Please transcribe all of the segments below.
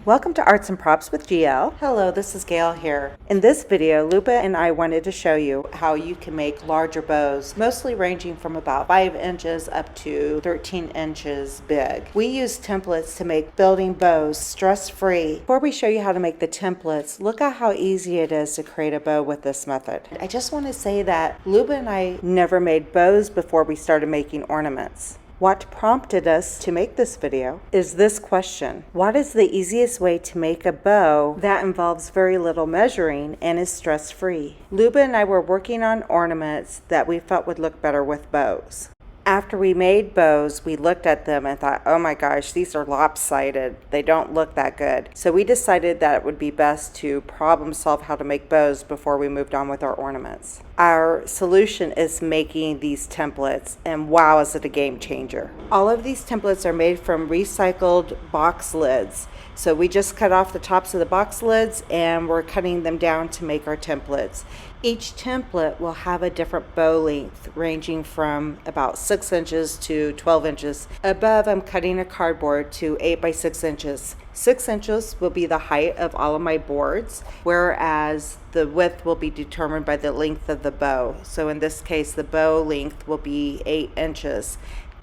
Welcome to Arts and Props with GL. Hello, this is Gail here. In this video, Lupa and I wanted to show you how you can make larger bows, mostly ranging from about 5 inches up to 13 inches big. We use templates to make building bows stress-free. Before we show you how to make the templates, look at how easy it is to create a bow with this method. I just want to say that Lupa and I never made bows before we started making ornaments. What prompted us to make this video is this question: what is the easiest way to make a bow that involves very little measuring and is stress-free? Luba and I were working on ornaments that we felt would look better with bows. After we made bows, we looked at them and thought, oh my gosh, these are lopsided. They don't look that good. So we decided that it would be best to problem solve how to make bows before we moved on with our ornaments. Our solution is making these templates, and wow, is it a game changer. All of these templates are made from recycled box lids. So we just cut off the tops of the box lids and we're cutting them down to make our templates. Each template will have a different bow length ranging from about 6 inches to 12 inches. Above, I'm cutting a cardboard to 8 by 6 inches. 6 inches will be the height of all of my boards, whereas the width will be determined by the length of the bow. So in this case, the bow length will be 8 inches.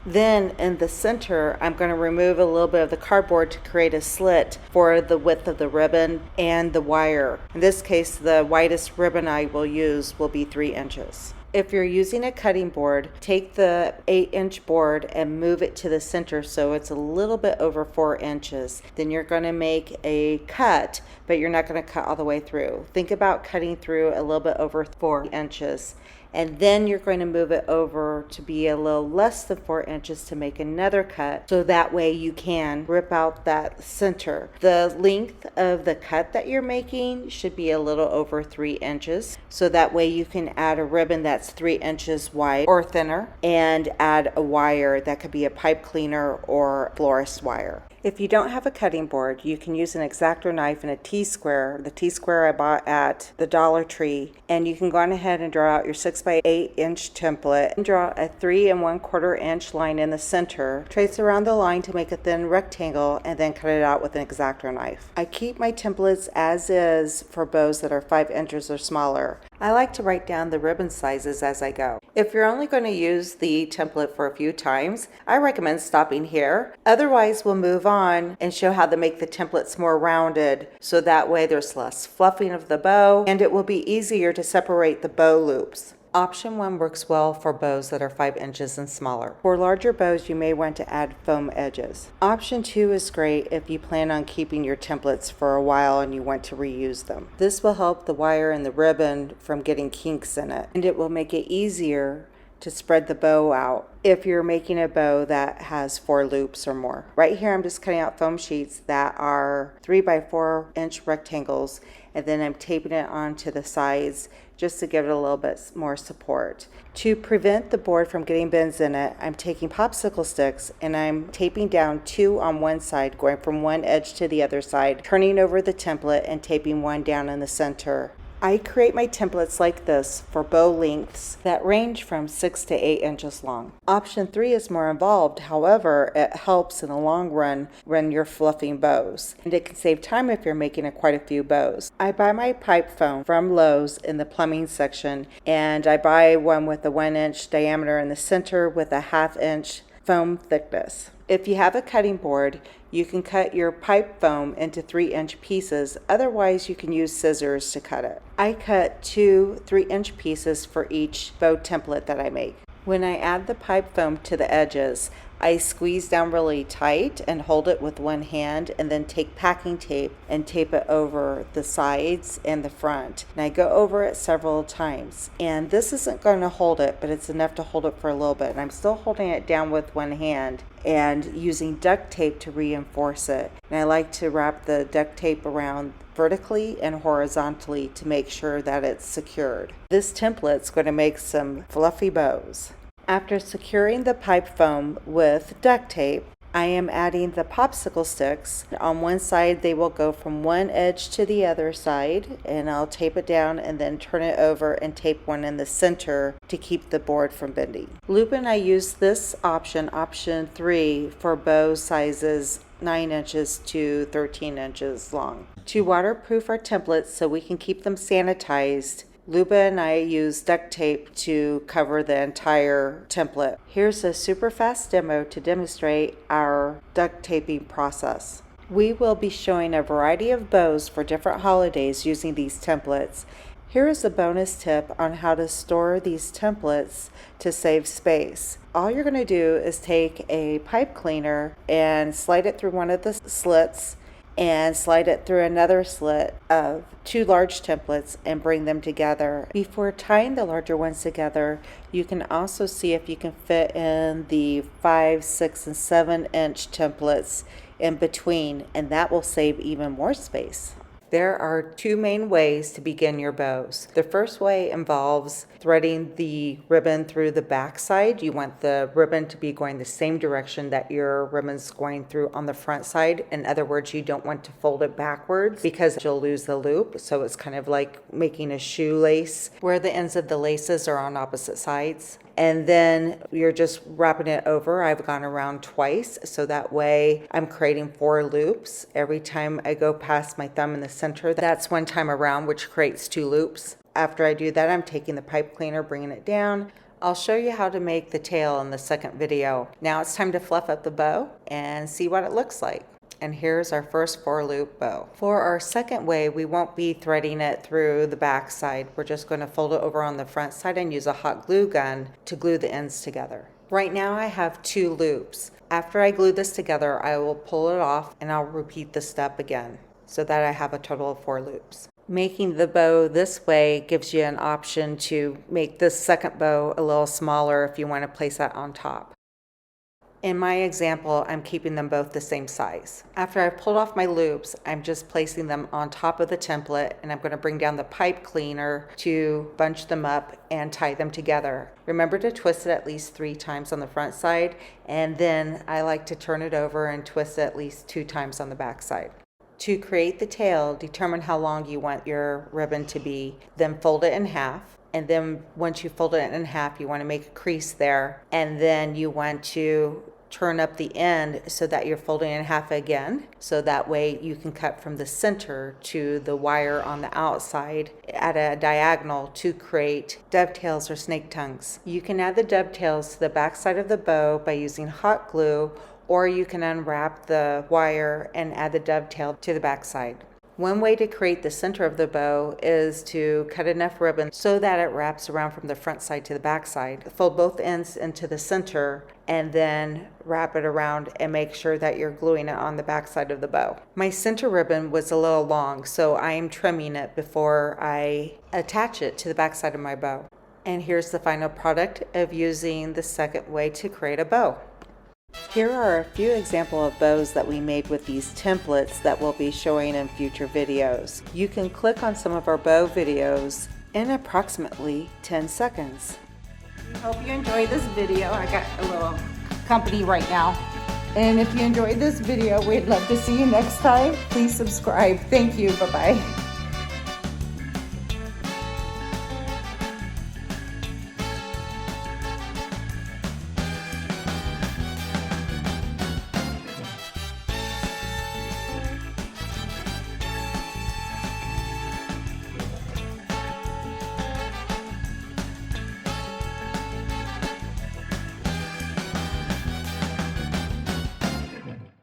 Then in the center, I'm going to remove a little bit of the cardboard to create a slit for the width of the ribbon and the wire. In this case, the widest ribbon I will use will be 3 inches. If you're using a cutting board, take the 8-inch board and move it to the center so it's a little bit over 4 inches. Then you're going to make a cut, but you're not going to cut all the way through. Think about cutting through a little bit over 4 inches. And then you're going to move it over to be a little less than 4 inches to make another cut, so that way you can rip out that center. The length of the cut that you're making should be a little over 3 inches, so that way you can add a ribbon that's 3 inches wide or thinner and add a wire that could be a pipe cleaner or florist wire. If you don't have a cutting board, you can use an X-Acto knife and a T-square. The T-square I bought at the Dollar Tree, and you can go on ahead and draw out your 6 by 8 inch template and draw a 3 1/4 inch line in the center. Trace around the line to make a thin rectangle and then cut it out with an X-Acto knife. I keep my templates as is for bows that are 5 inches or smaller. I like to write down the ribbon sizes as I go. If you're only going to use the template for a few times, I recommend stopping here. Otherwise, we'll move on and show how to make the templates more rounded, so that way there's less fluffing of the bow and it will be easier to separate the bow loops. Option 1 works well for bows that are 5 inches and smaller. For larger bows, you may want to add foam edges. Option 2 is great if you plan on keeping your templates for a while and you want to reuse them. This will help the wire and the ribbon from getting kinks in it, and it will make it easier to spread the bow out if you're making a bow that has 4 loops or more. Right here, I'm just cutting out foam sheets that are 3 by 4 inch rectangles, and then I'm taping it onto the sides just to give it a little bit more support. To prevent the board from getting bends in it, I'm taking popsicle sticks and I'm taping down 2 on one side, going from one edge to the other side, turning over the template and taping one down in the center. I create my templates like this for bow lengths that range from 6 to 8 inches long. Option 3 is more involved, however, it helps in the long run when you're fluffing bows, and it can save time if you're making quite a few bows. I buy my pipe foam from Lowe's in the plumbing section, and I buy one with a 1 inch diameter in the center with a 1/2 inch foam thickness. If you have a cutting board, you can cut your pipe foam into 3-inch pieces. Otherwise, you can use scissors to cut it. I cut 2 3-inch pieces for each bow template that I make. When I add the pipe foam to the edges, I squeeze down really tight and hold it with one hand, and then take packing tape and tape it over the sides and the front. And I go over it several times. And this isn't going to hold it, but it's enough to hold it for a little bit. And I'm still holding it down with one hand and using duct tape to reinforce it. And I like to wrap the duct tape around vertically and horizontally to make sure that it's secured. This template's going to make some fluffy bows. After securing the pipe foam with duct tape, I am adding the popsicle sticks. On one side, they will go from one edge to the other side, and I'll tape it down and then turn it over and tape one in the center to keep the board from bending. Lupa and I use this option 3, for bow sizes 9 inches to 13 inches long. To waterproof our templates so we can keep them sanitized, Luba and I use duct tape to cover the entire template. Here's a super fast demo to demonstrate our duct taping process. We will be showing a variety of bows for different holidays using these templates. Here is a bonus tip on how to store these templates to save space. All you're going to do is take a pipe cleaner and slide it through one of the slits and slide it through another slit of 2 large templates and bring them together. Before tying the larger ones together, you can also see if you can fit in the 5, 6, and 7 inch templates in between, and that will save even more space. There are 2 main ways to begin your bows. The first way involves threading the ribbon through the back side. You want the ribbon to be going the same direction that your ribbon's going through on the front side. In other words, you don't want to fold it backwards because you'll lose the loop. So it's kind of like making a shoelace where the ends of the laces are on opposite sides. And then you're just wrapping it over. I've gone around twice, so that way I'm creating 4 loops. Every time I go past my thumb in the center, that's 1 time around, which creates 2 loops. After I do that, I'm taking the pipe cleaner, bringing it down. I'll show you how to make the tail in the second video. Now it's time to fluff up the bow and see what it looks like. And here's our first 4-loop bow. For our second way, we won't be threading it through the back side. We're just going to fold it over on the front side and use a hot glue gun to glue the ends together. Right now I have 2 loops. After I glue this together, I will pull it off and I'll repeat the step again so that I have a total of 4 loops. Making the bow this way gives you an option to make this second bow a little smaller if you want to place that on top. In my example, I'm keeping them both the same size. After I've pulled off my loops, I'm just placing them on top of the template, and I'm going to bring down the pipe cleaner to bunch them up and tie them together. Remember to twist it at least 3 times on the front side, and then I like to turn it over and twist it at least 2 times on the back side. To create the tail, determine how long you want your ribbon to be, then fold it in half. And then once you fold it in half, you want to make a crease there, and then you want to turn up the end so that you're folding in half again, so that way you can cut from the center to the wire on the outside at a diagonal to create dovetails or snake tongues. You can add the dovetails to the back side of the bow by using hot glue, or you can unwrap the wire and add the dovetail to the back side. One way to create the center of the bow is to cut enough ribbon so that it wraps around from the front side to the back side. Fold both ends into the center and then wrap it around and make sure that you're gluing it on the back side of the bow. My center ribbon was a little long, so I am trimming it before I attach it to the back side of my bow. And here's the final product of using the second way to create a bow. Here are a few examples of bows that we made with these templates that we'll be showing in future videos. You can click on some of our bow videos in approximately 10 seconds. I hope you enjoyed this video. I got a little company right now. And if you enjoyed this video, we'd love to see you next time. Please subscribe. Thank you. Bye-bye.